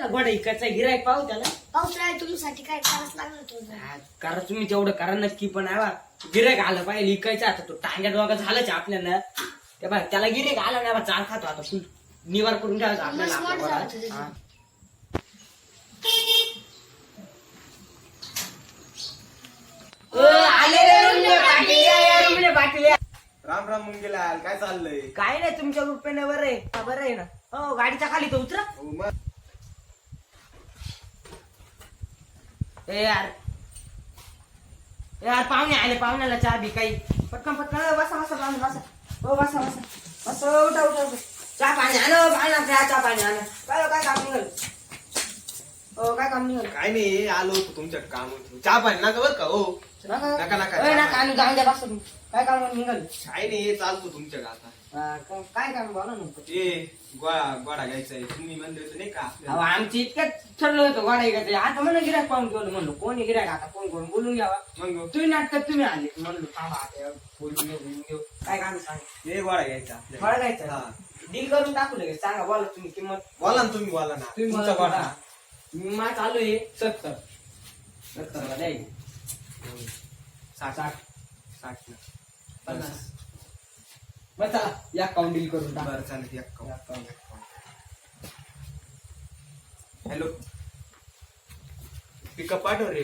ना गोडा इकडचा गिरायक पाहू त्याला. पावसाळ्यात तुमच्यासाठी काय करावंच लागलं होतं. करा तुम्ही तेवढं करा नक्की, पण गिरायक आलं पाहिजे इकायचं. आता तो टांग्या डोगा झालाच आपल्याला. ते बघ त्याला गिरायक आला नाही चाल खातो आता फुल निवार करून ठेवायचा आपल्याला मस्त आपल्या वाटलं घरात. होतं हा. आले रे रुमले पाटील, या रुमले पाटील या. राम राम मुंगेलाल, काय चाललंय? काय नाही तुमच्या रुपयाने बरं आहे. बरं आहे ना. हो गाडीच्या खाली तो उतरा. हो मग. ए यार पाहुणे आले, पाहुण्याला चहा बी काही पटकन पटकन. बसा बसा पाहुणे बसा. हो बसा बसा बस. उठा उठा उठा. चहा पाणी आणा चहा पाणी आणा. काय काम निघाल? हो काय काम निघाल? काय नाही, आलो होतो तुमच्या काम होतं. चहा पाणी नका बरं का? हो नका नका. नका आणू, जाऊन द्या बसा तुम्ही. काय काम निघाल? काय नाही, चालतो तुमच्या आता. काय काम बोला ना. ते गोडा घ्यायचा आहे, तुम्ही म्हणले होते नाही का अहो आपल्याला? आमची इतक्यात ठरलं होतं गोडा घ्यायचं. आता म्हणलं गिरायक पाहून ठेवलं. म्हणलं कोणी गिरायक आता कोण बोलून घ्यावा. मग तुम्ही नाटकात तुम्ही आले. म्हणलं थांबा आता बोलून घेऊ. काय काम सांग. हे गोडा घ्यायचा आपल्याला. गोडा घ्यायचा. हा. डील करून टाकू लगेच. सांगा बोला तुम्ही किंमत. बोला ना, तुम्ही बोला ना. तुम्ही तुमचा गोडा. मा चालू आहे 70. 70 द्यायची. 60 60 ना. 50. बस चला या काउंट डील करून टाका. बरं चालेल. हॅलो, पिकअप पाठव रे.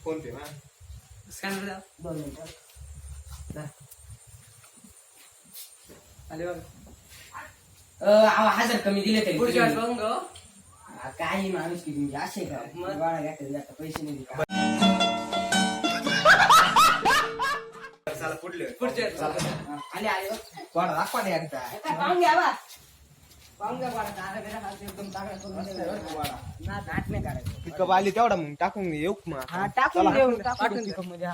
फोन पे ना. स्कॅनर द्या. 2 मिनिटं. द्या. आले बघा. 1000 कमी दिले तरी पुढच्या वेळेस बघून गं. काही माणूस की तुम्ही असे का गोळा घ्या आता पैसे नाही दिले. चला पुढले. पुढच्या वेळेस. चला. आले आले बघ. गोडा दाखवा ना एकदा. पाहून घ्या बा. पाहून घ्या गोळा. दारा बिरा घालते एकदम चांगला करून द्या. गोडा. नाट नाही करायचं. पिकअप आली तेवढा मग टाकून येऊ का मग? हा टाकून चला. देऊ. टाकून देऊ मध्ये.